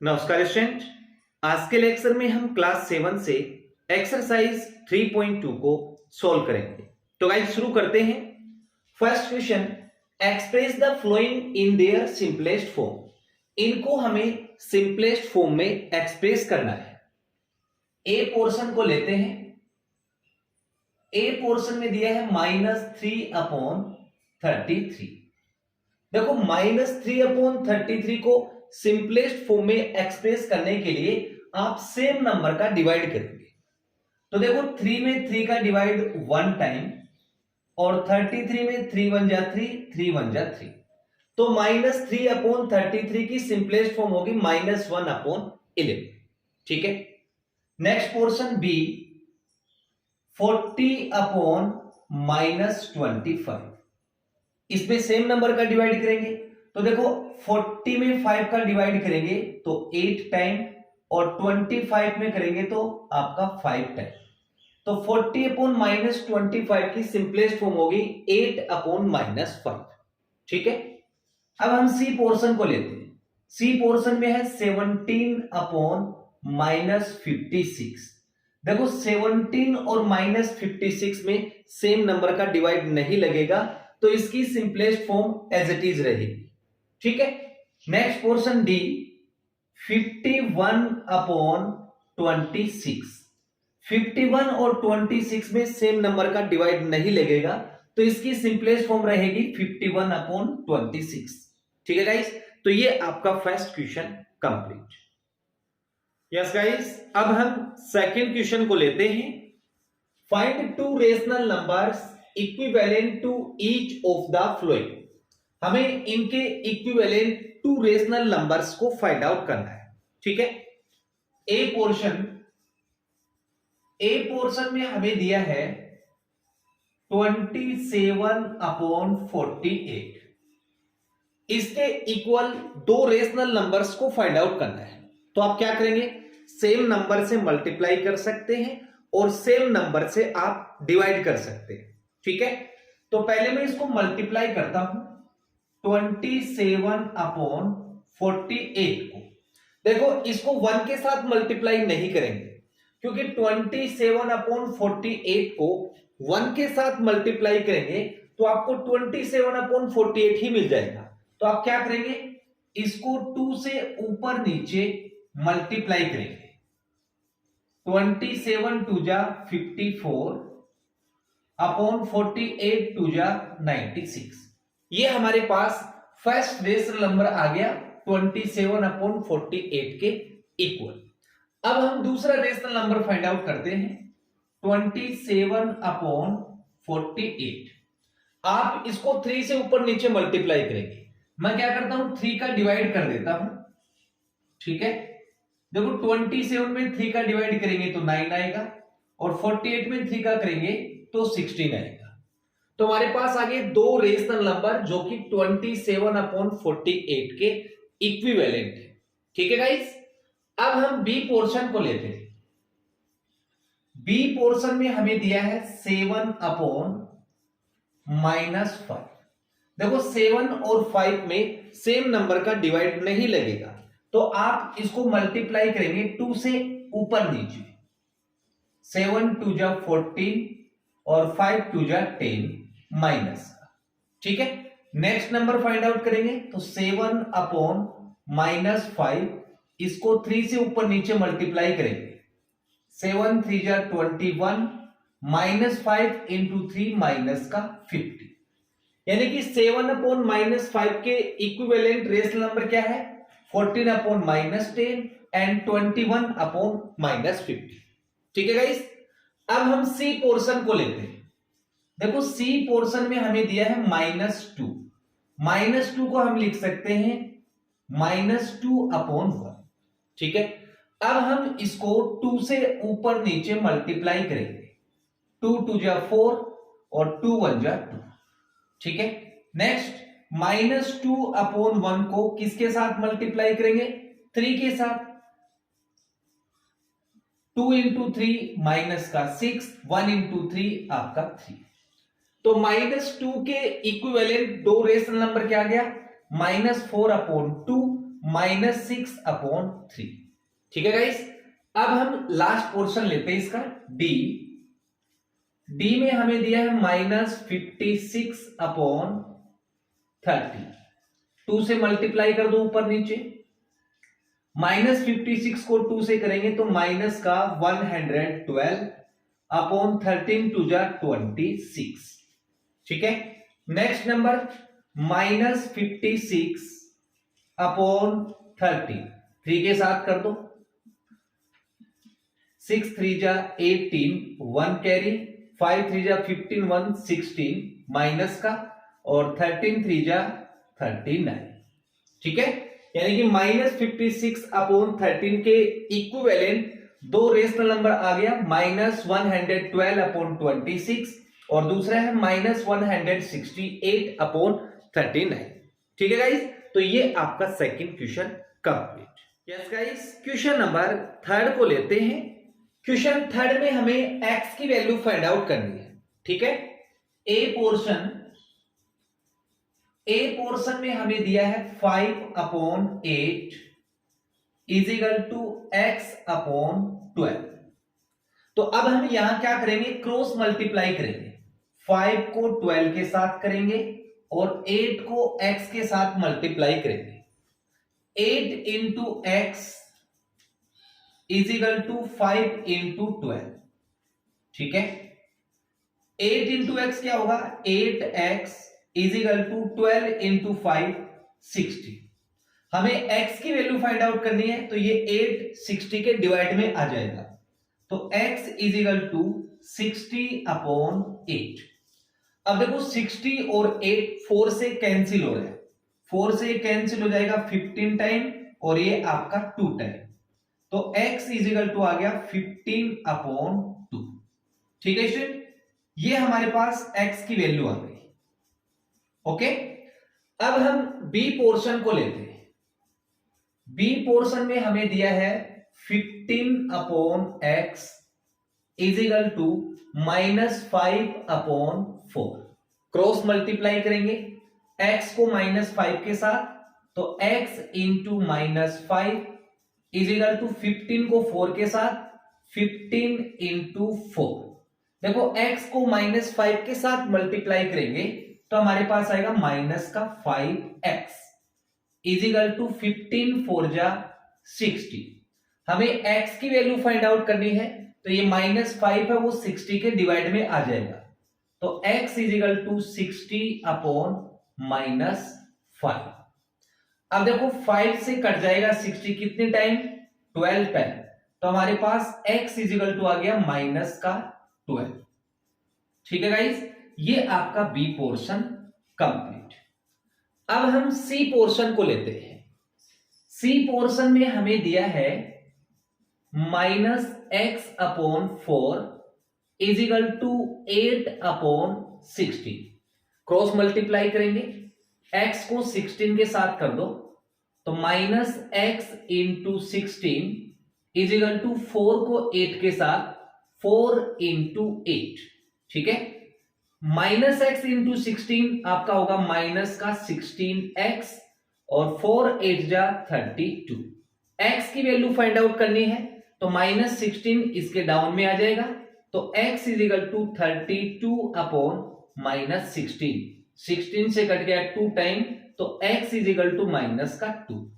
नमस्कार स्टूडेंट। आज के लेक्चर में हम क्लास 7 से एक्सरसाइज 3.2 को सॉल्व करेंगे। तो गाइस शुरू करते हैं। First question, express the following in their simplest form. इनको हमें सिंपलेस्ट फॉर्म में एक्सप्रेस करना है। ए पोर्शन को लेते हैं। ए पोर्शन में दिया है -3/33। देखो -3/33 को सिंपलेस्ट फॉर्म में एक्सप्रेस करने के लिए आप सेम नंबर का डिवाइड करेंगे। तो देखो 3 में 3 का डिवाइड 1 टाइम और 33 में 3 1 जा 3, 3 1 जा 3। तो -3/33 की सिंपलेस्ट फॉर्म होगी -1/11। ठीक है। Next portion B, 40/-25। इसमें सेम नंबर का डिवाइड करेंगे। तो देखो 40 में 5 का डिवाइड करेंगे तो 8 टाइम और 25 में करेंगे तो आपका 5 टाइम। तो 40/-25 की सिंपलेस्ट फॉर्म होगी 8/-5। ठीक है। अब हम सी पोर्शन को लेते हैं। सी पोर्शन में है 17/-56। देखो 17 और -56 में सेम नंबर का डिवाइड नहीं लगेगा, तो इसकी simplest form as it is रहेगी। ठीक है। Next portion D, 51/26। 51 और 26 में सेम नंबर का डिवाइड नहीं लगेगा, तो इसकी सिंपलेस्ट फॉर्म रहेगी 51/26। ठीक है गाइस। तो ये आपका first question complete. Yes guys, अब हम सेकंड क्वेश्चन को लेते हैं। Find two rational numbers equivalent to each of the following. हमें इनके इक्विवेलेंट टू रेशनल नंबर्स को फाइंड आउट करना है। ठीक है। ए पोर्शन में हमें दिया है 27/48। इसके इक्वल दो रेशनल नंबर्स को फाइंड आउट करना है। तो आप क्या करेंगे, सेम नंबर से मल्टीप्लाई कर सकते हैं और सेम नंबर से आप डिवाइड कर सकते हैं। ठीक है। तो पहले मैं इसको मल्टीप्लाई करता हूं 27/48 को। देखो इसको 1 के साथ मल्टीप्लाई नहीं करेंगे, क्योंकि 27/48 को 1 के साथ मल्टीप्लाई करेंगे तो आपको 27/48 ही मिल जाएगा। तो आप क्या करेंगे, इसको 2 से ऊपर नीचे मल्टीप्लाई करेंगे। 27 2 जा 54 अपॉन 48 2 जा 96। ये हमारे पास फर्स्ट रेशनल नंबर आ गया 27/48 के इक्वल। अब हम दूसरा रेशनल नंबर फाइंड आउट करते हैं 27/48। आप इसको 3 से ऊपर नीचे मल्टीप्लाई करेंगे। मैं क्या करता हूं, 3 का डिवाइड कर देता हूं। ठीक है। देखो 27 में 3 का डिवाइड करेंगे तो 9 आएगा और 48 में 3 का करेंगे तो 16 आएगा। तो हमारे पास आगे दो रेशनल नंबर जो कि 27/48 के इक्विवेलेंट है। ठीक है गाइस। अब हम बी पोर्शन को लेते हैं। बी पोर्शन में हमें दिया है 7/-5। देखो 7 और 5 में सेम नंबर का डिवाइड नहीं लगेगा, तो आप इसको मल्टीप्लाई करेंगे 2 से ऊपर नीचे। 7 2 जा 14 और 5 2 जा 10 माइनस। ठीक है। नेक्स्ट नंबर फाइंड आउट करेंगे तो 7/-5, इसको 3 से ऊपर नीचे मल्टीप्लाई करेंगे। 7 3 जा 21 -5 इंटू 3 माइनस का 50। यानी कि 7/-5 के इक्विवेलेंट रेशनल नंबर क्या है, 14/-10 एंड 21/-50। ठीक है गाइस। अब हम सी पोर्शन को लेते हैं। देखो सी पोर्शन में हमें दिया है -2। -2 को हम लिख सकते हैं -2/1। ठीक है। अब हम इसको 2 से ऊपर नीचे मल्टीप्लाई करेंगे। 2 2 जा 4 और 2 1 जा 2। ठीक है। नेक्स्ट -2/1 को किसके साथ मल्टीप्लाई करेंगे, 3 के साथ। 2 इंटू 3 माइनस का 6, 1 इंटू 3 आपका 3। तो -2 के इक्विवेलेंट दो रेशनल नंबर क्या आ गया, -4/2 -6/3। ठीक है गाइस। अब हम लास्ट पोर्शन लेते हैं इसका डी। डी में हमें दिया है -56/30। 2 से मल्टीप्लाई कर दो ऊपर नीचे। -56 को 2 से करेंगे तो माइनस का 112/13 2 जा 26। ठीक है। नेक्स्ट नंबर -56/30 3 के साथ कर दो। 6 3 जा 18 1 कैरी, 5 3 जा 15 1 16 माइनस का, और 13 3 जा 39। ठीक है। यानी कि -56/13 के इक्विवेलेंट दो रेशनल नंबर आ गया, -112/26 और दूसरा है -168/39। ठीक है गाइस। तो ये आपका second question complete. Yes guys, question number 3 को लेते हैं। क्वेश्चन 3 में हमें x की वैल्यू फाइंड आउट करनी है। ठीक है। ए पोर्शन में हमें दिया है 5/8 इजिकल टू x/12। तो अब हम यहां क्या करेंगे, क्रॉस मल्टीप्लाई करेंगे। 5 को 12 के साथ करेंगे और 8 को x के साथ मल्टीप्लाई करेंगे। 8 into x is equal to 5 into 12। ठीक है। 8 इंटू एक्स क्या होगा, 8x इजिकल टू 12 इंटू 5 60। हमें x की वैल्यू फाइंड आउट करनी है, तो ये 8 60 के डिवाइड में आ जाएगा। तो x इजिकल टू 60/8। अब देखो 60 और 8 4 से कैंसिल हो रहा है, 4 से कैंसिल हो जाएगा 15 टाइम और ये आपका 2 टाइम। तो x इजिकल टू आ गया 15/2। ठीक है स्टूडेंट, ये हमारे पास x की वैल्यू आ गई। ओके। अब हम b पोर्शन को लेते हैं। b पोर्शन में हमें दिया है 15/x is equal to -5/4। Cross multiply करेंगे x को -5 के साथ, तो x इंटू -5 इजिकल टू 15 को 4 के साथ 15 इंटू 4। देखो x को -5 के साथ मल्टीप्लाई करेंगे तो हमारे पास आएगा -5x इजिकल टू 15 4 जा 60। हमें x की वैल्यू फाइंड आउट करनी है, तो ये -5 है वो 60 के डिवाइड में आ जाएगा। तो x इजिकल टू 60/-5। अब देखो 5 से कट जाएगा 60 कितने टाइम, 12 टाइम। तो हमारे पास x इजिकल टू आ गया -12। ठीक है गाइस, ये आपका बी पोर्शन कंप्लीट। अब हम सी पोर्शन को लेते हैं। सी पोर्शन में हमें दिया है -x/4 is equal to 8/16। Cross multiply करेंगे, x को 16 के साथ कर दो, तो -x इंटू 16 इजिकल टू 4 को 8 के साथ 4 इंटू 8। ठीक है। -x इंटू 16 आपका होगा माइनस का 16x और 4 8 जा 32। x की वैल्यू फाइंड आउट करनी है, तो -16 इसके डाउन में आ जाएगा। तो x इजिकल टू 32/-16। 16 से कट गया 2 टाइम, तो x इजिकल टू -2।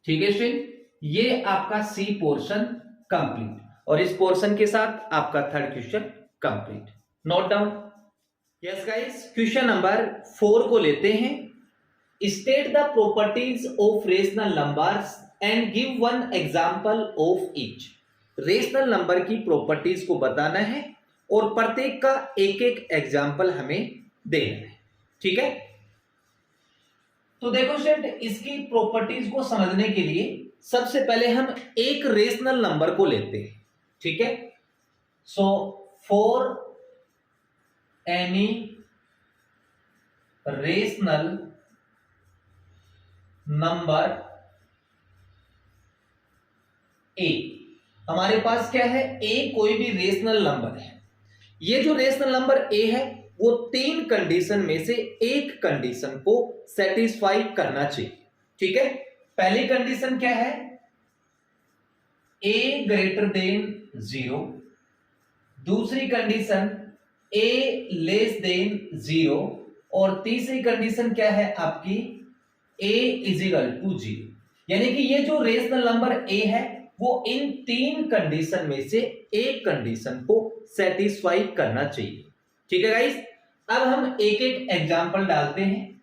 ठीक है स्टूडेंट, ये आपका सी पोर्शन कंप्लीट और इस पोर्शन के साथ आपका third question complete. Note down. Yes guys, question number 4 को लेते हैं। State the properties of rational numbers and give one example of each. Rational number की प्रॉपर्टीज को बताना है और प्रत्येक का एक एक एग्जांपल हमें देना है। ठीक है। तो देखो स्टूडेंट, इसकी प्रॉपर्टीज को समझने के लिए सबसे पहले हम एक रेशनल नंबर को लेते हैं। ठीक है। So for any rational number A, हमारे पास क्या है, ए कोई भी रेशनल नंबर है। ये जो रेशनल नंबर ए है वो 3 कंडीशन में से एक कंडीशन को सेटिस्फाई करना चाहिए। ठीक है। पहली कंडीशन क्या है, a ग्रेटर देन 0, दूसरी कंडीशन a लेस देन 0 और तीसरी कंडीशन क्या है आपकी a इज इक्वल टू 0। यानी कि ये जो रेशनल नंबर a है वो इन तीन कंडीशन में से एक कंडीशन को सेटिस्फाई करना चाहिए। ठीक है गाइस, अब हम एक एक एग्जांपल डालते हैं।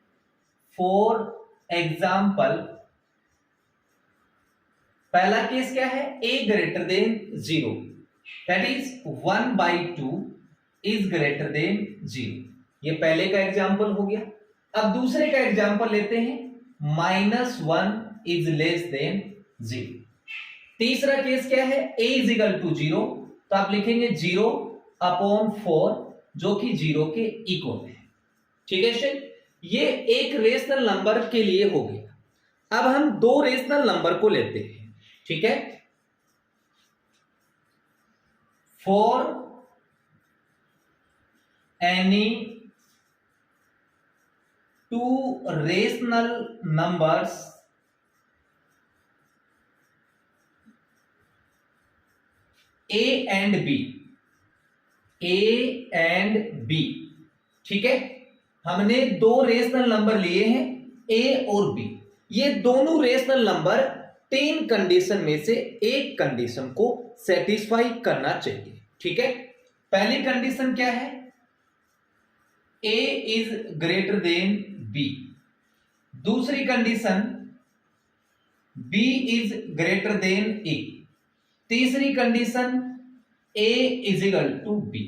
फॉर एग्जांपल पहला केस क्या है, a greater than 0, that is 1/2 is greater then 0। ये पहले का एग्जांपल हो गया। अब दूसरे का एग्जांपल लेते हैं, -1 इज लेस देन 0। तीसरा केस क्या है, a इज इक्वल टू 0, तो आप लिखेंगे 0/4 जो कि 0 के इक्वल है। ठीक है शेख, ये एक रेशनल नंबर के लिए हो गया। अब हम दो रेशनल नंबर को लेते हैं। ठीक है, for any two rational numbers a and b, a and b। ठीक है, हमने दो रेशनल नंबर लिए हैं a और b। ये दोनों रेशनल नंबर तीन कंडीशन में से एक कंडीशन को सेटिस्फाई करना चाहिए। ठीक है, पहली कंडीशन क्या है, a is greater than b, दूसरी condition b is greater than a, तीसरी condition a is equal to b।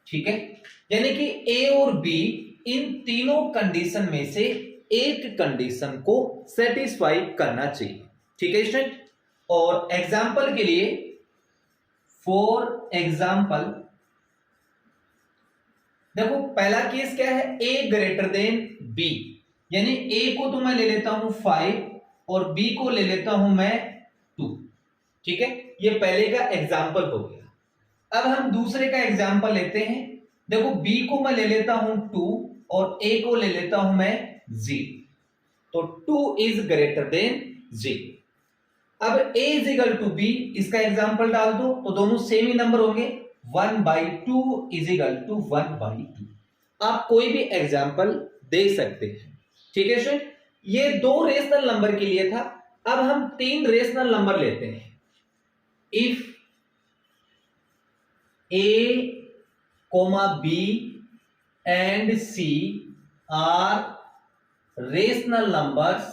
ठीक है, यानी कि a और b इन तीनों कंडीशन में से एक कंडीशन को सेटिस्फाई करना चाहिए। ठीक है स्टूडेंट, और एग्जाम्पल के लिए, फॉर एग्जाम्पल देखो पहला केस क्या है, a ग्रेटर देन b, यानी a को तो मैं ले लेता हूं 5 और b को ले लेता हूं मैं 2। ठीक है, ये पहले का एग्जाम्पल हो गया। अब हम दूसरे का एग्जाम्पल लेते हैं। देखो b को मैं ले लेता हूं 2 और a को ले लेता हूं मैं 0, तो 2 इज ग्रेटर देन 0। अब a is equal to b, इसका एग्जाम्पल डाल दो तो दोनों सेम ही नंबर होंगे, 1/2 इज इक्वल टू 1/2। आप कोई भी एग्जाम्पल दे सकते हैं। ठीक है स्टूडेंट, ये दो रेशनल नंबर के लिए था। अब हम तीन रेशनल नंबर लेते हैं। If a, b and c are rational numbers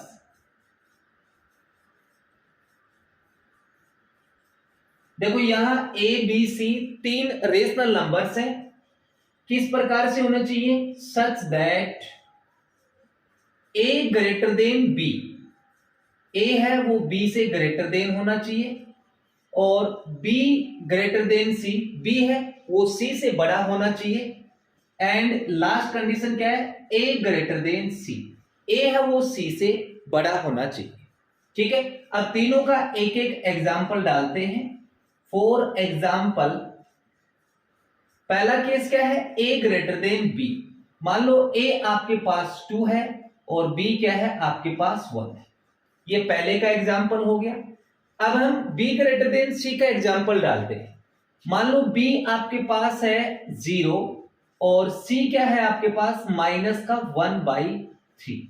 देखो यहां a b c तीन रेशनल नंबर्स हैं, किस प्रकार से होने चाहिए, such that a greater than b, a है वो b से ग्रेटर देन होना चाहिए, और b greater than c, b है वो c से बड़ा होना चाहिए, एंड लास्ट कंडीशन क्या है, a greater than c, a है वो c से बड़ा होना चाहिए। ठीक है, अब तीनों का एक एक एग्जाम्पल डालते हैं। फॉर एग्जाम्पल पहला केस क्या है, a ग्रेटर देन b, मान लो a आपके पास 2 है और b क्या है आपके पास 1 है। ये पहले का एग्जाम्पल हो गया। अब हम b ग्रेटर देन c का एग्जाम्पल डालते हैं। मान लो b आपके पास है 0 और c क्या है आपके पास माइनस का 1/3।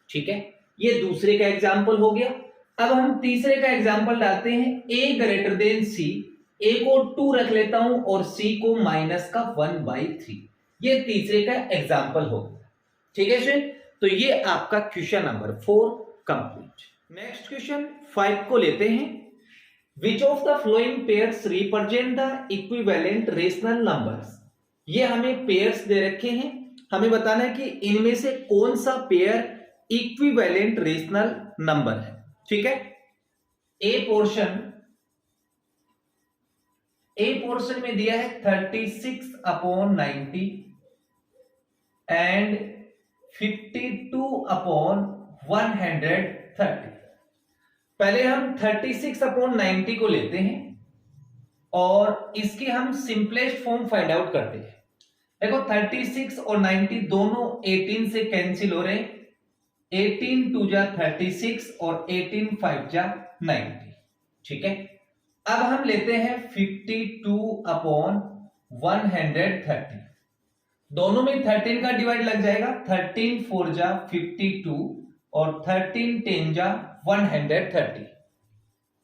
ठीक है, ये दूसरे का एग्जाम्पल हो गया। अब हम तीसरे का एग्जाम्पल डालते हैं, a greater than c, a को 2 रख लेता हूं और c को माइनस का 1/3। ये तीसरे का एग्जाम्पल हो गया। ठीक है स्टूडेंट, तो ये आपका question number 4 complete. Next question 5 को लेते हैं। Which of the following pairs represent the equivalent rational numbers. ये हमें पेयर्स दे रखे हैं, हमें बताना है कि इनमें से कौन सा पेयर इक्विवेलेंट रेशनल नंबर है। ठीक है, ए पोर्शन में दिया है 36/90 एंड 52/130। पहले हम 36/90 को लेते हैं और इसकी हम सिंपलेस्ट फॉर्म फाइंड आउट करते हैं। देखो 36 और 90 दोनों 18 से कैंसिल हो रहे हैं, 18 टू जा 36 और 18 5 जा 90। ठीक है, अब हम लेते हैं 52/130। दोनों में 13 का डिवाइड लग जाएगा। 13 4 जा 52 और 13 10 जा 130।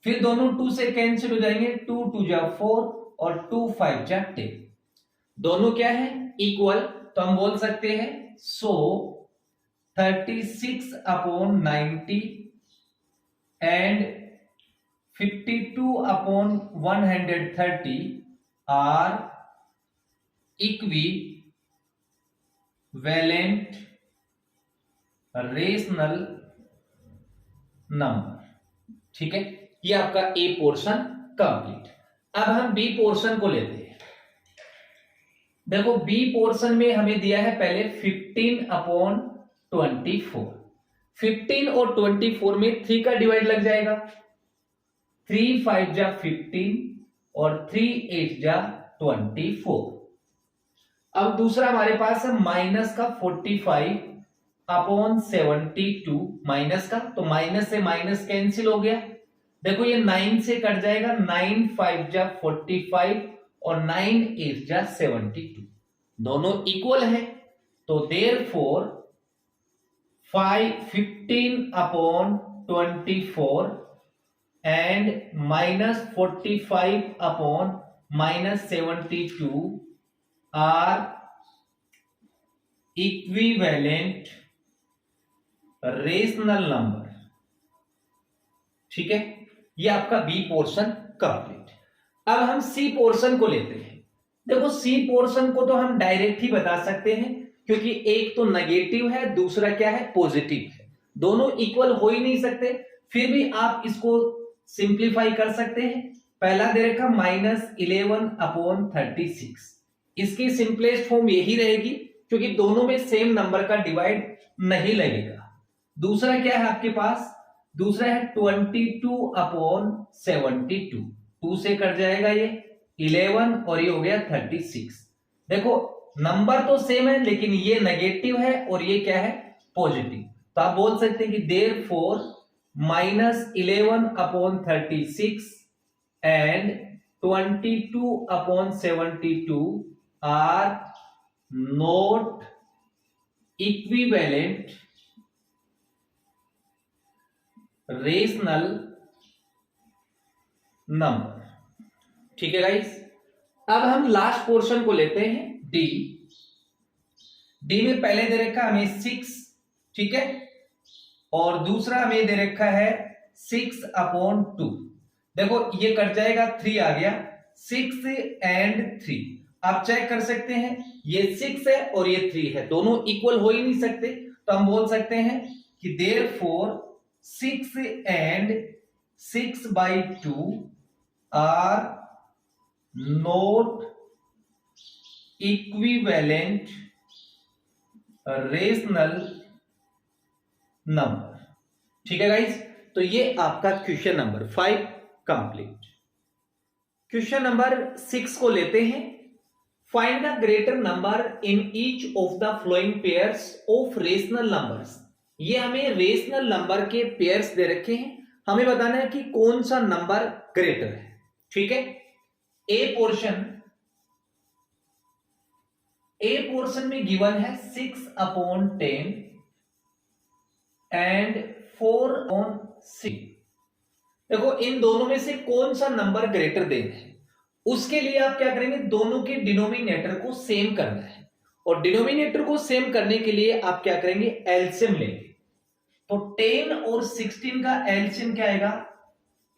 फिर दोनों 2 से कैंसिल हो जाएंगे। 2 2 जा 4 और 2 5 जा 10। दोनों क्या है? इक्वल। तो हम बोल सकते हैं so 36/90 and 52/130 are equivalent rational number. ठीक है, ये आपका ए पोर्शन कंप्लीट। अब हम बी पोर्शन को लेते हैं। देखो बी पोर्शन में हमें दिया है पहले 15/24। 15 और 24 में 3 का डिवाइड लग जाएगा। 3 5 जा 15 और 3 8 जा 24। अब दूसरा हमारे पास है माइनस का 45/72। माइनस का, तो माइनस से माइनस कैंसिल हो गया। देखो ये 9 से कट जाएगा। 9 5 जा 45 और 9 8 जा 72। दोनों इक्वल है, तो therefore 15/24 and -45/72 are equivalent rational number. ठीक है, ये आपका बी पोर्शन कंप्लीट। अब हम सी पोर्शन को लेते हैं। देखो सी पोर्शन को तो हम डायरेक्ट ही बता सकते हैं, क्योंकि एक तो नेगेटिव है, दूसरा क्या है? पॉजिटिव है। दोनों इक्वल हो ही नहीं सकते। फिर भी आप इसको सिंप्लीफाई कर सकते हैं। पहला दे रखा -11/36। इसकी सिंपलेस्ट फॉर्म यही रहेगी, क्योंकि दोनों में सेम नंबर का डिवाइड नहीं लगेगा। दूसरा क्या है आपके पास? दूसरा है 22/72। 2 से कट जाएगा ये 11 और ये हो गया 36। देखो नंबर तो सेम है, लेकिन ये नेगेटिव है और ये क्या है? पॉजिटिव। तो आप बोल सकते हैं कि therefore -11/36 and 22/72 are not equivalent rational number. ठीक है गाइस, अब हम लास्ट पोर्शन को लेते हैं डी। डी में पहले दे रखा हमें 6। ठीक है, और दूसरा हमें दे रखा है 6/2। देखो ये कट जाएगा, 3 आ गया। 6 एंड 3 आप चेक कर सकते हैं, ये 6 है और ये 3 है, दोनों इक्वल हो ही नहीं सकते। तो हम बोल सकते हैं कि therefore 6 and 6/2 are not equivalent rational number. ठीक है गाइस, तो ये आपका question number 5 complete. Question number 6 को लेते हैं। Find the greater number in each of the following pairs of rational numbers. ये हमें रेशनल नंबर के पेयर्स दे रखे हैं, हमें बताना है कि कौन सा नंबर ग्रेटर है। ठीक है, ए पोर्शन में गिवन है 6/10 एंड 4/6। देखो इन दोनों में से कौन सा नंबर ग्रेटर देना है, उसके लिए आप क्या करेंगे? दोनों के डिनोमिनेटर को सेम करना है, और डिनोमिनेटर को सेम करने के लिए आप क्या करेंगे? एलसीएम लेंगे। तो 10 और 16 का एलसीएम क्या आएगा?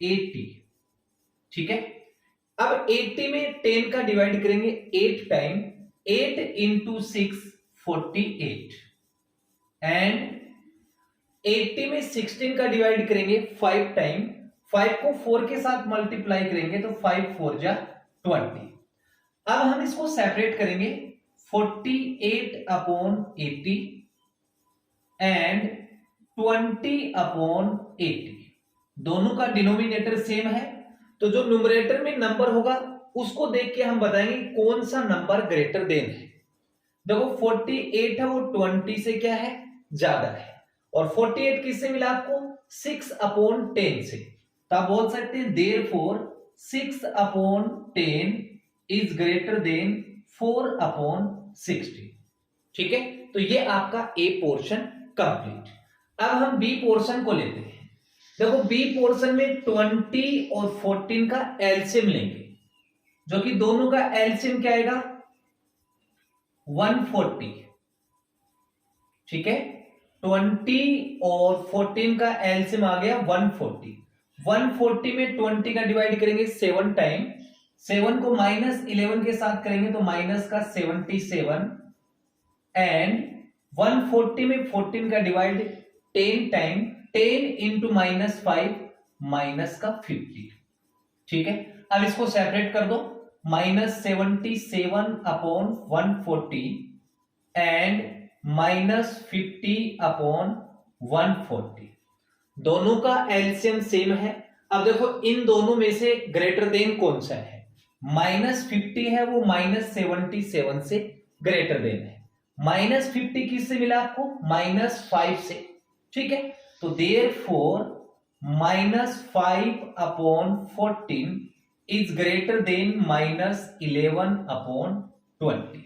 80। ठीक है, अब 80 में 10 का डिवाइड करेंगे 8 टाइम। 8 इंटू 6 48 एंड 80 में 16 का डिवाइड करेंगे 5 टाइम। 5 को 4 के साथ मल्टीप्लाई करेंगे तो 5 4 जा 20। अब हम इसको सेपरेट करेंगे 48/80 एंड 20/80। दोनों का डिनोमिनेटर सेम है, तो जो न्यूमरेटर में नंबर होगा उसको देख के हम बताएंगे कौन सा नंबर ग्रेटर देन है। देखो 48 है वो 20 से क्या है? ज्यादा है, और 48 किससे मिला आपको? 6/10 से। तो आप बोल सकते हैं देयरफॉर 6/10 इज ग्रेटर देन 4/60। ठीक है, तो ये आपका ए पोर्शन कंप्लीट। अब हम बी पोर्शन को लेते हैं। देखो बी पोर्शन में 20 और 14 का एलसीएम लेंगे, जो कि दोनों का एलसीएम क्या आएगा? 140। ठीक है, 20 और 14 का एलसीएम आ गया 140। 140 में 20 का डिवाइड करेंगे 7 टाइम, 7 को -11 के साथ करेंगे तो माइनस का 77, एंड 140 में 14 का डिवाइड 10 टाइम, 10 इंटू -5 माइनस का 50। ठीक है, अब इसको सेपरेट कर दो, -77/140 एंड -50/140। दोनों का एलसीएम सेम है। अब देखो इन दोनों में से ग्रेटर देन कौन सा है? -50 है, वो -77 से ग्रेटर देन है। -50 किससे मिला आपको? -5 से। ठीक है, तो देयरफॉर -5/14 इज ग्रेटर देन -11/20।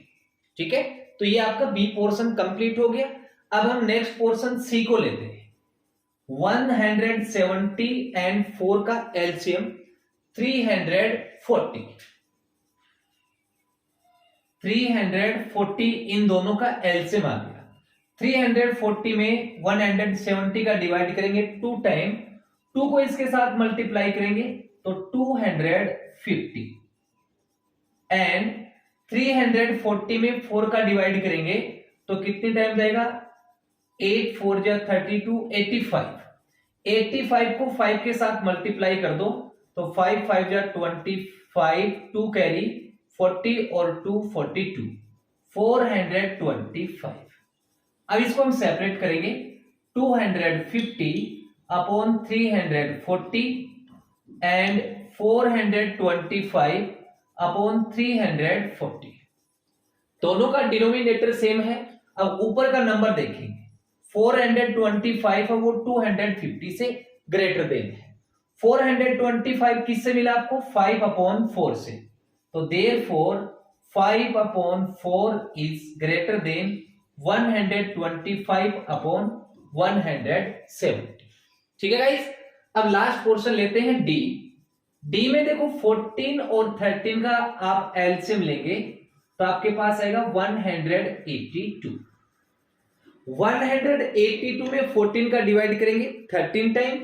ठीक है, तो ये आपका बी पोर्शन कंप्लीट हो गया। अब हम नेक्स्ट पोर्शन सी को लेते हैं। 170 एंड 4 का एलसीएम 340। 340 इन दोनों का एलसीएम आ गया। 340 में 170 का डिवाइड करेंगे 2 टाइम, 2 को इसके साथ मल्टीप्लाई करेंगे तो 250, एंड 340 में 4 का डिवाइड करेंगे तो कितने टाइम जाएगा? 8 4 जा 32, 85। 85 को 5 के साथ मल्टीप्लाई कर दो तो 5 5 जा 25, 2 कैरी 40 और 2 42, 425। अब इसको हम सेपरेट करेंगे, 250/340 एंड 425/340। दोनों का डिनोमिनेटर सेम है। अब ऊपर का नंबर देखेंगे, 425 है, वो 250 से ग्रेटर देन है। 425 किससे मिला आपको? 5/4 से। तो देयरफॉर 5/4 इज ग्रेटर देन 125/170। ठीक है गाइस, अब लास्ट पोर्शन लेते हैं डी। डी में देखो 14 और 13 का आप एलसीएम लेंगे तो आपके पास आएगा 182। 182 में 14 का डिवाइड करेंगे 13 टाइम,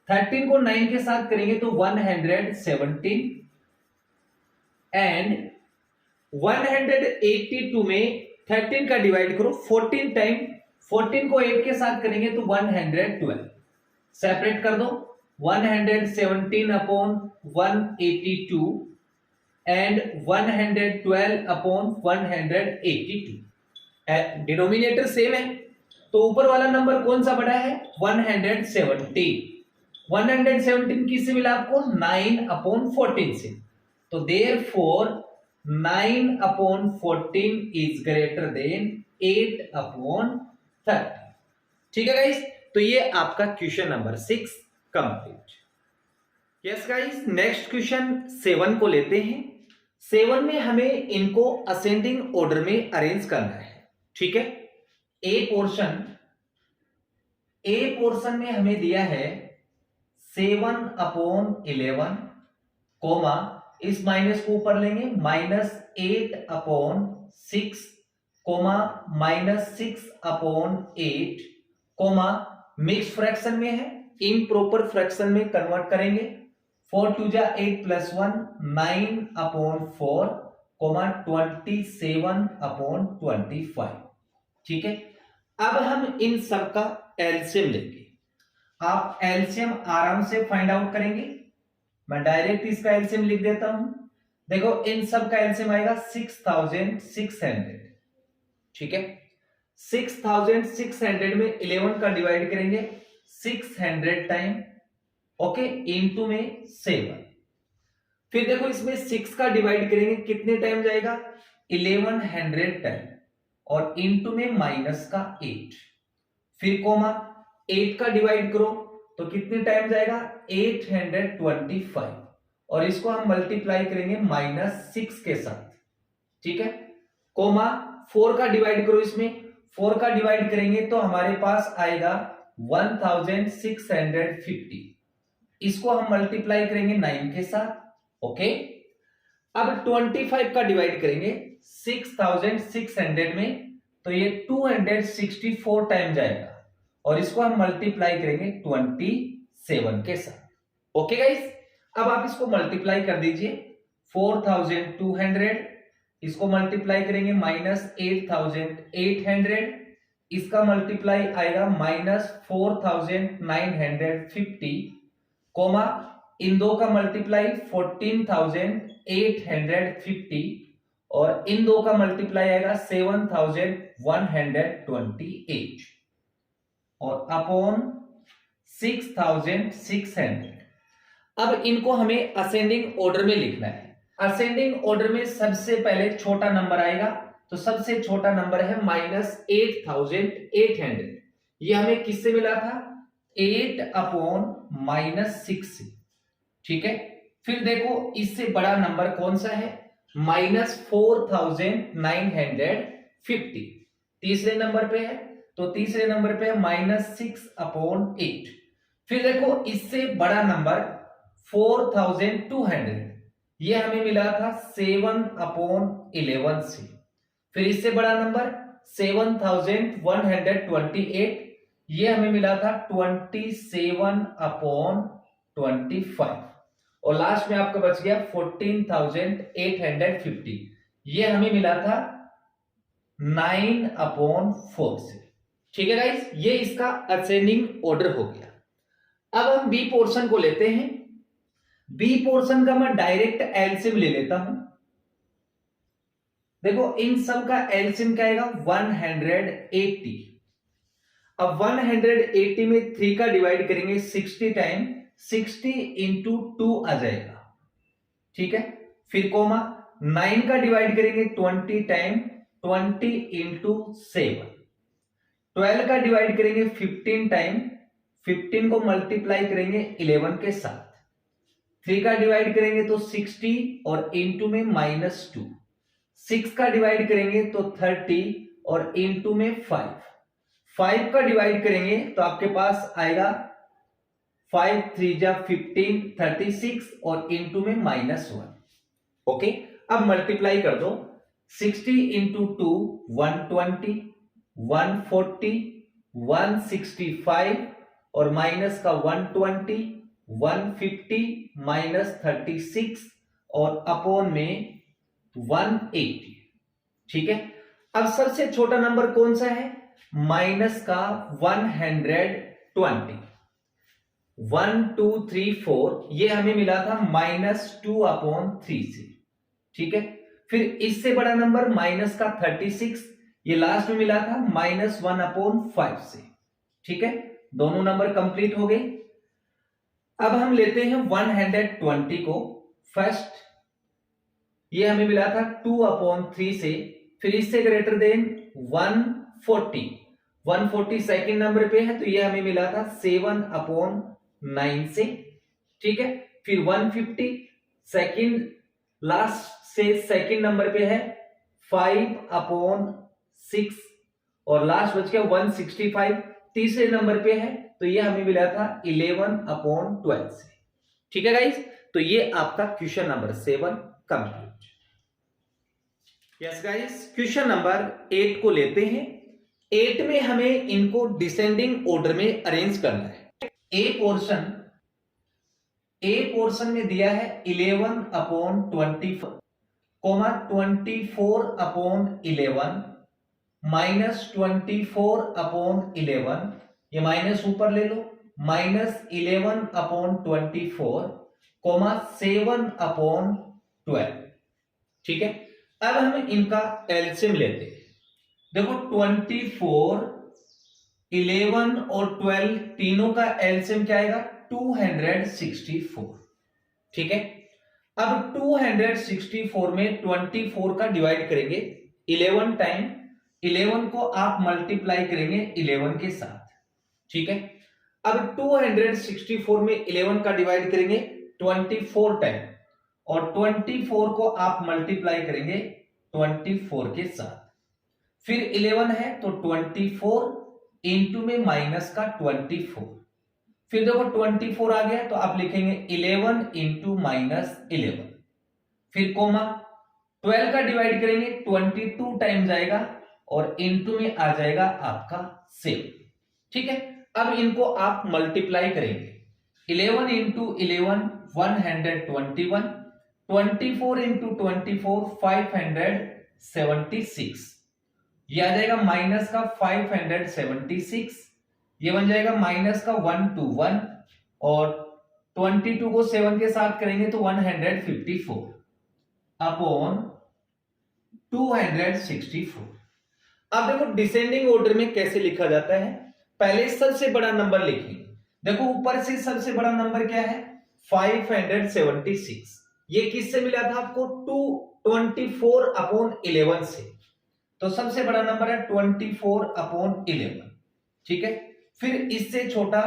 13 को 9 के साथ करेंगे तो 117, एंड 182 में 13 का डिवाइड करो 14 टाइम, 14 को 8 के साथ करेंगे तो 112। सेपरेट कर दो, 117/182 एंड 112/182। डिनोमिनेटर सेम है, तो ऊपर वाला नंबर कौन सा बड़ा है? 117। 117 किससे मिला आपको? 9/14 से। तो देयरफॉर 9/14 इज ग्रेटर देन 8/30। ठीक है गाइस, तो ये आपका question number 6 complete. Yes guys, next question 7 को लेते हैं। 7 में हमें इनको असेंडिंग ऑर्डर में अरेंज करना है। ठीक है, ए पोर्शन में हमें दिया है 7/11, कोमा इस माइनस को ऊपर लेंगे, -8/6, कोमा -6/8, कोमा मिक्स फ्रैक्शन में है, इम्प्रॉपर फ्रैक्शन में कन्वर्ट करेंगे। 4 2 जा 8 + 1 9/4, कोमा 27/25। ठीक है, अब हम इन सब का एलसीएम लेंगे। आप एलसीएम आराम से फाइंड आउट करेंगे, मैं डायरेक्ट इसका एलसीएम लिख देता हूं। देखो इन सब का एलसीएम आएगा 6600। ठीक है, 6600 में 11 का डिवाइड करेंगे 600 टाइम, ओके, इनटू में 7। फिर देखो इसमें 6 का डिवाइड करेंगे, कितने टाइम जाएगा? 1100 टाइम, और इनटू में -8। फिर कोमा 8 का डिवाइड करो तो कितने टाइम जाएगा 825, और इसको हम मल्टीप्लाई करेंगे -6 के साथ, ठीक है। कोमा 4 का डिवाइड करो, इसमें 4 का डिवाइड करेंगे तो हमारे पास आएगा 1650, इसको हम मल्टीप्लाई करेंगे 9 के साथ, ओके। अब 25 का डिवाइड करेंगे 6600 में तो ये 264 टाइम जाएगा, और इसको हम मल्टीप्लाई करेंगे 27 के साथ, ओके गाइस। अब आप इसको मल्टीप्लाई कर दीजिए, 4200, इसको मल्टीप्लाई करेंगे -8800, इसका मल्टीप्लाई आएगा -4950, कोमा इन दो का मल्टीप्लाई 14850, और इन दो का मल्टीप्लाई आएगा 7128, और अपॉन 6600। अब इनको हमें असेंडिंग ऑर्डर में लिखना है। असेंडिंग ऑर्डर में सबसे पहले छोटा नंबर आएगा, तो सबसे छोटा नंबर है -8800। ये हमें किससे मिला था 8/-6, ठीक है। फिर देखो इससे बड़ा नंबर कौन सा है -4950, तीसरे नंबर पे है, तो तीसरे नंबर पे है -6/8। फिर देखो इससे बड़ा नंबर 4200, ये हमें मिला था 7/11 से। फिर इससे बड़ा नंबर 7128, ये हमें मिला था 27/25, और लास्ट में आपका बच गया 14850, ये हमें मिला था 9/4 से, ठीक है गाइस। ये इसका असेंडिंग ऑर्डर हो गया। अब हम बी पोर्शन को लेते हैं। बी पोर्शन का मैं डायरेक्ट एलसीएम ले लेता हूं। देखो इन सब का एलसीएम क्या आएगा 180। अब 180 में 3 का डिवाइड करेंगे 60 टाइम, 60 इंटू 2 आ जाएगा, ठीक है। फिर कोमा 9 का डिवाइड करेंगे 20 टाइम, 20 इंटू 7। 12 का डिवाइड करेंगे 15 टाइम, 15 को मल्टीप्लाई करेंगे 11 के साथ। 3 का डिवाइड करेंगे तो 60 और इंटू में -2। 6 का डिवाइड करेंगे तो 30 और इंटू में 5। 5 का डिवाइड करेंगे तो आपके पास आएगा 5 3 जा 15, 36 और इंटू में -1, ओके। अब मल्टीप्लाई कर दो, 60 इंटू 2 120, 140, 165 और माइनस का 120, 150 -36 और अपॉन में 180, ठीक है। अब सबसे छोटा नंबर कौन सा है माइनस का 120। 1 2 3 4 ये हमें मिला था -2/3 से, ठीक है। फिर इससे बड़ा नंबर माइनस का 36, ये लास्ट में मिला था -1/5 से, ठीक है। दोनों नंबर कंप्लीट हो गए। अब हम लेते हैं 120 को फर्स्ट, ये हमें मिला था 2/3 से। फिर इससे ग्रेटर देन 140 सेकंड नंबर पे है, तो ये हमें मिला था 7/9 से, ठीक है। फिर 150 सेकंड लास्ट से सेकंड नंबर पे है 5/6 और लास्ट बच गया 165 तीसरे नंबर पे है, तो ये हमें मिला था 11/12 से, ठीक है गाइस। तो ये आपका question number 7 complete. Yes guys, question number 8 को लेते हैं। 8 में हमें इनको डिसेंडिंग ऑर्डर में अरेंज करना है। ए पोर्शन में दिया है 11/24, कोमा 24/11 -24/11, ये माइनस ऊपर ले लो, -11/24, कोमा 7/12, ठीक है। अब हम इनका एलसीएम लेते हैं। देखो 24, 11 और 12 तीनों का एलसीएम क्या आएगा 264, ठीक है। अब 264 में 24 का डिवाइड करेंगे 11 टाइम, 11 को आप मल्टीप्लाई करेंगे 11 के साथ, ठीक है। अब 264 में 11 का डिवाइड करेंगे 24 टाइम, और 24 को आप मल्टीप्लाई करेंगे 24 के साथ। फिर 11 है तो 24 इंटू में माइनस का 24। फिर देखो 24 आ गया तो आप लिखेंगे 11 इंटू माइनस 11। फिर कोमा 12 का डिवाइड करेंगे 22 टाइम जाएगा और इंटू में आ जाएगा आपका 7। ठीक है, अब इनको आप मल्टीप्लाई करेंगे 11 इंटू 11 121, 24 इंटू 24 576, ये आ जाएगा माइनस का 576, ये बन जाएगा माइनस का 121, और 22 को 7 के साथ करेंगे तो 154 अपॉन 264। अब देखो डिसेंडिंग ऑर्डर में कैसे लिखा जाता है, पहले सबसे बड़ा नंबर लिखेंगे। देखो ऊपर से सबसे बड़ा नंबर क्या है 576, ये किससे मिला था आपको 224 अपॉन 11 से, तो सबसे बड़ा नंबर है 24 अपॉन 11। ठीक है, फिर इससे छोटा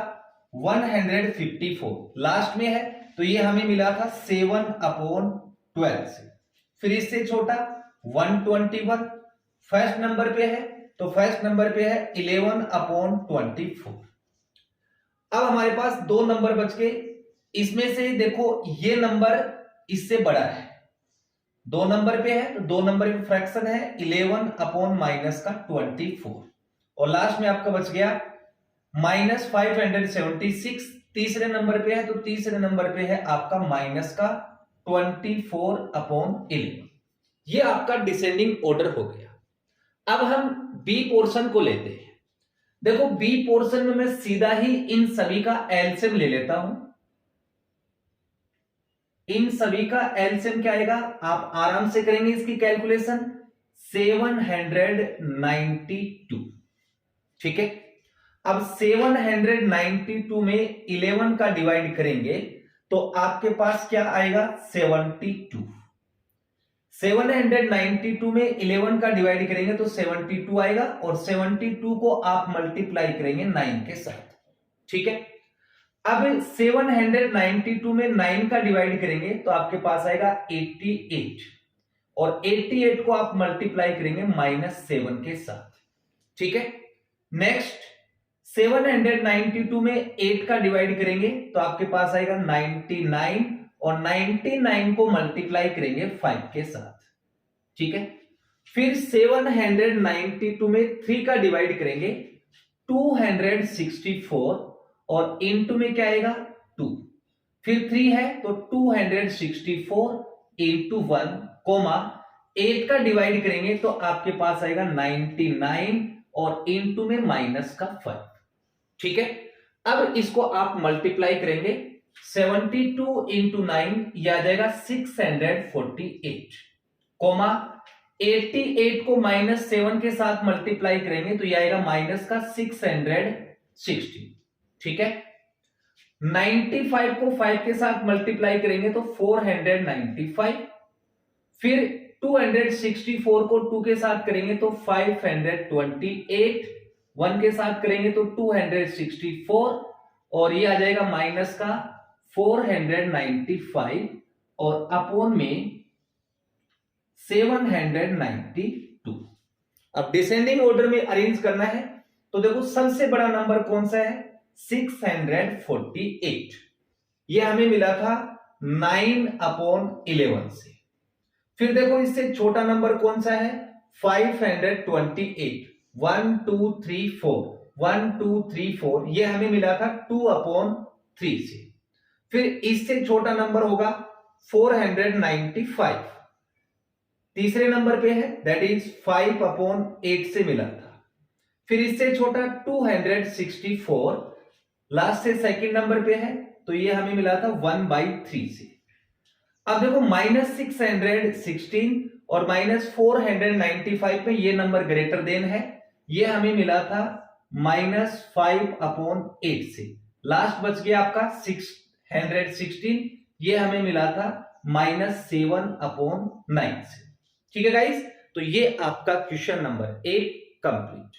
154 लास्ट में है तो ये हमें मिला था 7 अपॉन 12 से। फिर इससे छोटा 121 फर्स्ट नंबर पे है तो फर्स्ट नंबर पे है 11 अपॉन 24। अब हमारे पास दो नंबर बच गए, इसमें से देखो ये नंबर इससे बड़ा है, दो नंबर पे है तो दो नंबर पे फ्रैक्शन है 11 अपॉन माइनस का 24, और लास्ट में आपका बच गया माइनस 576 तीसरे नंबर पे है तो तीसरे नंबर पे है आपका माइनस का 24 अपॉन 11। ये आपका डिसेंडिंग ऑर्डर हो गया। अब हम बी पोर्शन को लेते हैं। देखो बी पोर्शन में मैं सीधा ही इन सभी का एलसीएम ले लेता हूं। इन सभी का एलसीएम क्या आएगा, आप आराम से करेंगे इसकी कैलकुलेशन 792। ठीक है, अब 792 में 11 का डिवाइड करेंगे तो आपके पास क्या आएगा 72। 792 में 11 का डिवाइड करेंगे तो 72 आएगा, और 72 को आप मल्टीप्लाई करेंगे 9 के साथ। ठीक है, अब 792 में 9 का डिवाइड करेंगे तो आपके पास आएगा 88, और 88 को आप मल्टीप्लाई करेंगे -7 के साथ। ठीक है, नेक्स्ट 792 में 8 का डिवाइड करेंगे तो आपके पास आएगा 99, और 99 को मल्टीप्लाई करेंगे 5 के साथ। ठीक है, फिर 792 में 3 का डिवाइड करेंगे 264, और इनटू में क्या आएगा 2, फिर 3 है तो 264 इंटू 1 कोमा 8 का डिवाइड करेंगे तो आपके पास आएगा 99, और इंटू में माइनस का 5। ठीक है, अब इसको आप मल्टीप्लाई करेंगे 72 इंटू 9, यह आ जाएगा 648 कोमा 88 को -7 के साथ मल्टीप्लाई करेंगे तो यह आएगा माइनस का 660। ठीक है, 95 को 5 के साथ मल्टीप्लाई करेंगे तो 495, फिर 264 को 2 के साथ करेंगे तो 528, 1 के साथ करेंगे तो 264, और ये आ जाएगा माइनस का 495, और अपॉन में 792। अब डिसेंडिंग ऑर्डर में अरेंज करना है तो देखो सबसे बड़ा नंबर कौन सा है 648, ये हमें मिला था 9 अपॉन 11 से। फिर देखो इससे छोटा नंबर कौन सा है 528, 1 2 3 4, 1 2 3 4, ये हमें मिला था 2 अपॉन 3 से। फिर इससे छोटा नंबर होगा 495, तीसरे नंबर पे है दैट इज 5 अपॉन 8 से मिला था। फिर इससे छोटा 264, लास्ट से सेकंड नंबर पे है तो ये हमें मिला था 1/3 से। अब देखो -616 और -495 में ये नंबर ग्रेटर देन है, ये हमें मिला था -5 अपॉन 8 से। लास्ट बच गया आपका 616, ये हमें मिला था -7 अपॉन 9 से। ठीक है गाइस, तो ये आपका question number 8 complete.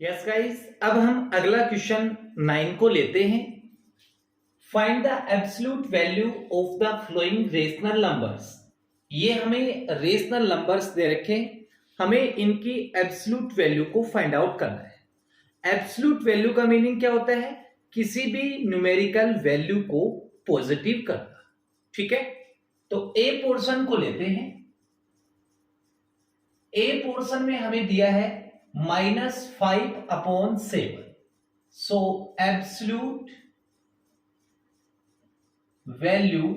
Yes guys, अब हम अगला क्वेश्चन 9 को लेते हैं। Find the absolute value of the flowing rational numbers. ये हमें रेशनल नंबर्स दे रखे हैं, हमें इनकी एब्सोल्यूट वैल्यू को फाइंड आउट करना है। एब्सोल्यूट वैल्यू का मीनिंग क्या होता है? किसी भी न्यूमेरिकल वैल्यू को पॉजिटिव करना। ठीक है, तो ए पोर्शन को लेते हैं। ए पोर्शन में हमें दिया है -5/7। सो एब्सोल्यूट वैल्यू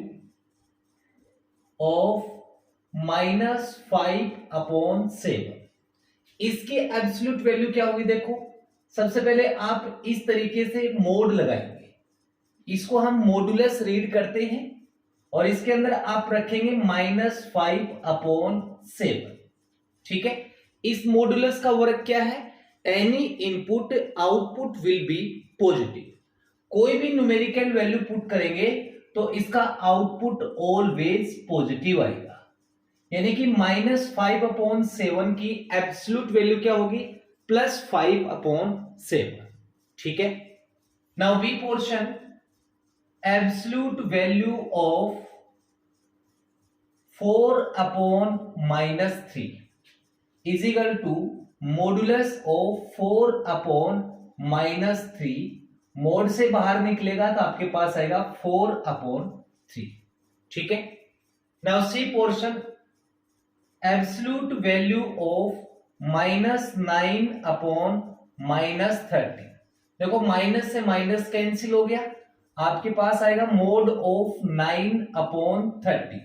ऑफ -5/7, इसकी एब्सोल्यूट वैल्यू क्या होगी? देखो, सबसे पहले आप इस तरीके से मोड लगाएंगे, इसको हम मॉडुलस रीड करते हैं और इसके अंदर आप रखेंगे -5/7। ठीक है, इस मॉडुलस का वर्क क्या है? Any input output will be positive. कोई भी न्यूमेरिकल वैल्यू पुट करेंगे तो इसका आउटपुट ऑलवेज पॉजिटिव आएगा। यानी कि -5/7 की एब्सोल्यूट वैल्यू क्या होगी? +5/7। ठीक है, now B portion, absolute value of 4/-3 is equal to modulus of 4/-3। Mod से बाहर निकलेगा तो आपके पास आएगा 4/3। ठीक है, now C portion, absolute value of -9/-13। देखो, माइनस से माइनस कैंसिल हो गया, आपके पास आएगा मोड ऑफ 9/13।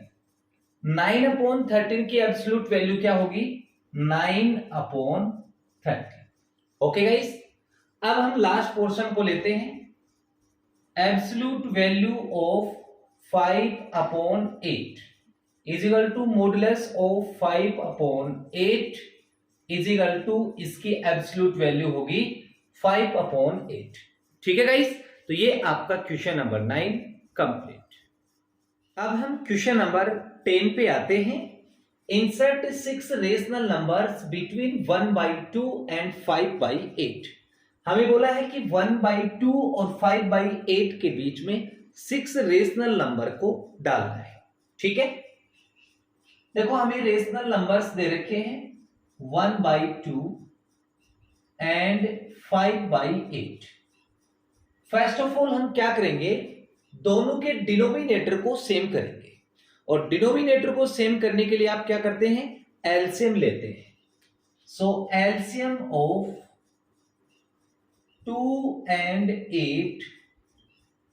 9/13 की एब्सोल्यूट वैल्यू क्या होगी? 9/13। ओके गाइस, अब हम लास्ट पोर्शन को लेते हैं। Absolute value of 5/8 is equal to modulus of 5/8 is equal to, इसकी एब्सोल्यूट वैल्यू होगी 5/8। ठीक है गाइस, तो ये आपका क्वेश्चन नंबर 9 कंप्लीट। अब हम क्वेश्चन नंबर 10 पे आते हैं। Insert 6 rational numbers between 1/2 and 5/8। हमें बोला है कि 1/2 और 5/8 के बीच में 6 रेशनल नंबर को डालना है। ठीक है, देखो हमें रेशनल नंबर्स दे रखे हैं 1/2 एंड 5/8। फर्स्ट ऑफ ऑल हम क्या करेंगे? दोनों के डिनोमिनेटर को सेम करेंगे, और डिनोमिनेटर को सेम करने के लिए आप क्या करते हैं? एलसीएम लेते हैं। सो एलसीएम ऑफ 2 and 8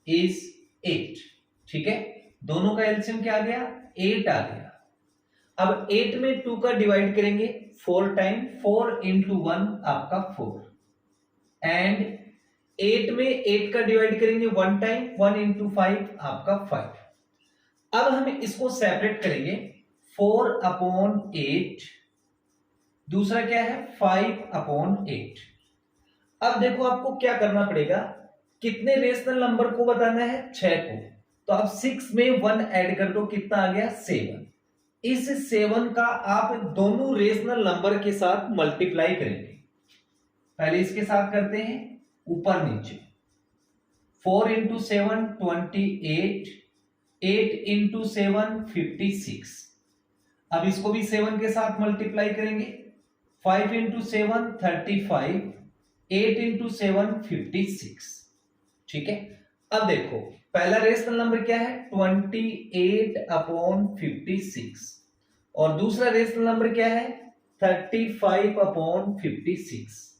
इज 8। ठीक है, दोनों का एलसीएम क्या आ गया? 8 आ गया। अब 8 में 2 का डिवाइड करेंगे 4 टाइम, 4 into 1 आपका 4, एंड 8 में 8 का डिवाइड करेंगे 1 टाइम, 1 into 5 आपका 5। अब हम इसको सेपरेट करेंगे, 4/8, दूसरा क्या है? 5/8। अब देखो आपको क्या करना पड़ेगा, कितने रेशनल नंबर को बताना है? 6 को। तो अब 6 में 1 ऐड कर दो, कितना आ गया? 7। इस 7 का आप दोनों रेशनल नंबर के साथ मल्टीप्लाई करेंगे। पहले इसके साथ करते हैं, ऊपर नीचे। 4 into 7 28, 8 into 7 56। अब इसको भी 7 के साथ मल्टीप्लाई करेंगे। 5 into 7 35, 8 into 7 56। ठीक है, अब देखो पहला रेशनल नंबर क्या है? 28/56, और दूसरा रेशनल नंबर क्या है? 35/56।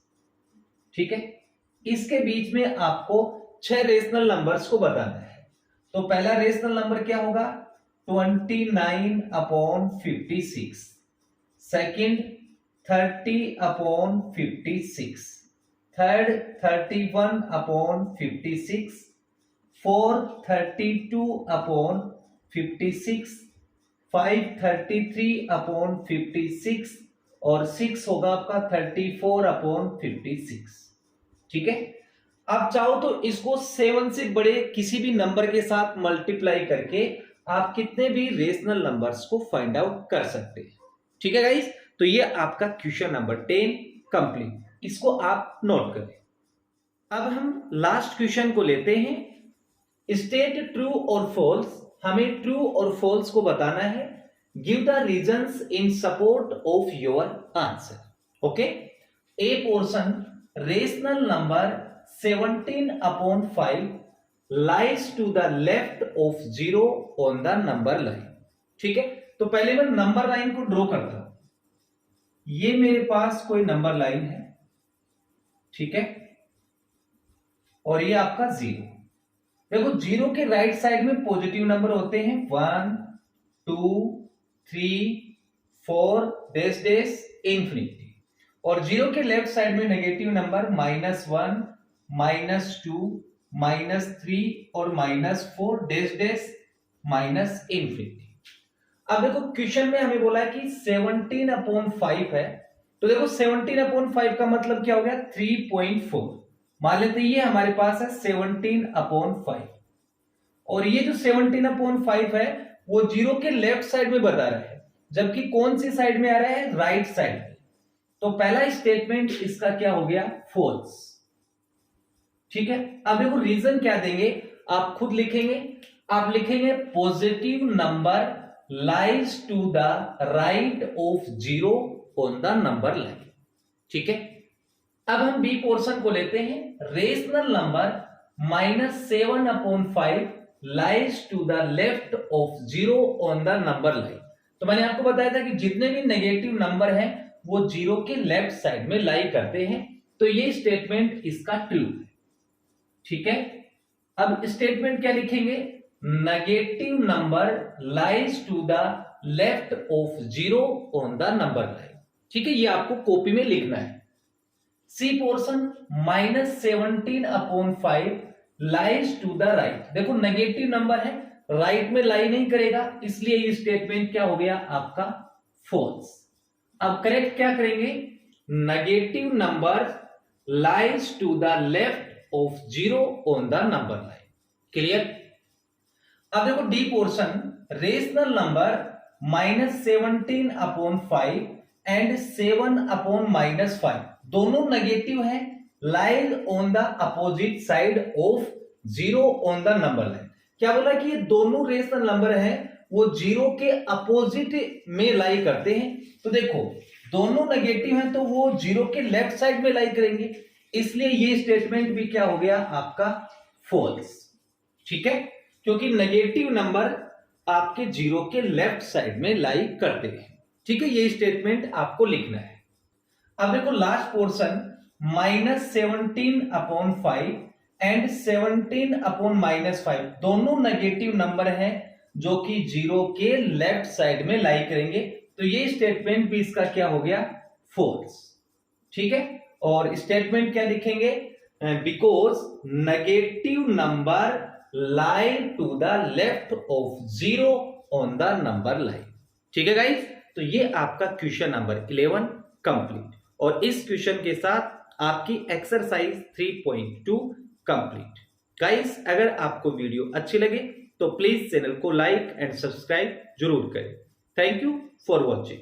ठीक है, इसके बीच में आपको 6 रेशनल नंबर्स को बताना है। तो पहला रेशनल नंबर क्या होगा? 29/56, सेकंड 30/56, थर्ड 31/56, फोर्थ 32/56, 5 33/56, और 6 होगा आपका 34/56। ठीक है, आप चाहो तो इसको 7 से बड़े किसी भी नंबर के साथ मल्टीप्लाई करके आप कितने भी रेशनल नंबर्स को फाइंड आउट कर सकते हैं। ठीक है गाइस, तो ये आपका क्वेश्चन नंबर 10 कंप्लीट। इसको आप नोट करें। अब हम लास्ट क्वेश्चन को लेते हैं। स्टेट ट्रू और फॉल्स। हमें ट्रू और फॉल्स को बताना है। Give the reasons in support of your answer. Okay. A portion rational number 17/5 lies to the left of 0 on the number line. ठीक है, तो पहले मैं नंबर लाइन को ड्रॉ करता हूं। ये मेरे पास कोई नंबर लाइन है, ठीक है, और ये आपका 0। देखो 0 के राइट साइड में पॉजिटिव नंबर होते हैं 1 2 3 4 डैश डैश इंफिनिटी, और 0 के लेफ्ट साइड में नेगेटिव नंबर -1 -2 -3 और -4 डैश डैश माइनस इंफिनिटी। अब देखो क्वेश्चन में हमें बोला है कि 17/5 है, तो देखो 17/5 का मतलब क्या हो गया 3.4। मान लेते ये हमारे पास है 17/5, और ये जो 17/5 है वो 0 के लेफ्ट साइड में बता रहा है, जबकि कौन सी साइड में आ रहा है, राइट साइड में। तो पहला स्टेटमेंट इसका क्या हो गया, फॉल्स। ठीक है, अब देखो रीजन क्या देंगे, आप खुद लिखेंगे। आप लिखेंगे positive number lies to the right of 0 on the number line. ठीक है, अब हम बी पोर्शन को लेते हैं। Rational number -7/5 lies to the left of 0 on the number line. तो मैंने आपको बताया था कि जितने भी नेगेटिव नंबर हैं वो 0 के लेफ्ट साइड में लाई करते हैं, तो ये स्टेटमेंट इसका ट्रू है। ठीक है, अब स्टेटमेंट क्या लिखेंगे, negative number lies to the left of 0 on the number line. ठीक है, ये आपको कॉपी में लिखना है। C portion -17/5 lies to the right. देखो नेगेटिव नंबर है, राइट में लाई नहीं करेगा, इसलिए ये स्टेटमेंट क्या हो गया आपका, फॉल्स। अब करेक्ट क्या करेंगे, negative number lies to the left of 0 on the number line. Clear. अब देखो D portion rational number -17/5 and 7/-5 दोनों नेगेटिव है, lies on the opposite side of 0 on the number line. क्या बोला कि ये दोनों रेशनल नंबर है वो 0 के अपोजिट में लाई करते हैं। तो देखो दोनों नेगेटिव हैं तो वो 0 के लेफ्ट साइड में लाई करेंगे, इसलिए ये स्टेटमेंट भी क्या हो गया आपका, फॉल्स। ठीक है, क्योंकि नेगेटिव नंबर आपके 0 के लेफ्ट साइड में लाई करते हैं। ठीक है, ये स्टेटमेंट आपको लिखना है। अब देखो लास्ट पोर्शन -17/5 एंड 17/-5 दोनों नेगेटिव नंबर हैं जो कि 0 के लेफ्ट साइड में लाई करेंगे, तो ये स्टेटमेंट भी इसका क्या हो गया, फॉल्स। ठीक है, और स्टेटमेंट क्या लिखेंगे, because negative number lie to the left of 0 on the number line. ठीक है गाइस, तो ये आपका क्वेश्चन नंबर 11 कंप्लीट, और इस क्वेश्चन के साथ आपकी एक्सरसाइज 3.2 कंप्लीट। गाइस अगर आपको वीडियो अच्छी लगे तो प्लीज चैनल को लाइक एंड सब्सक्राइब जरूर करें। Thank you for watching.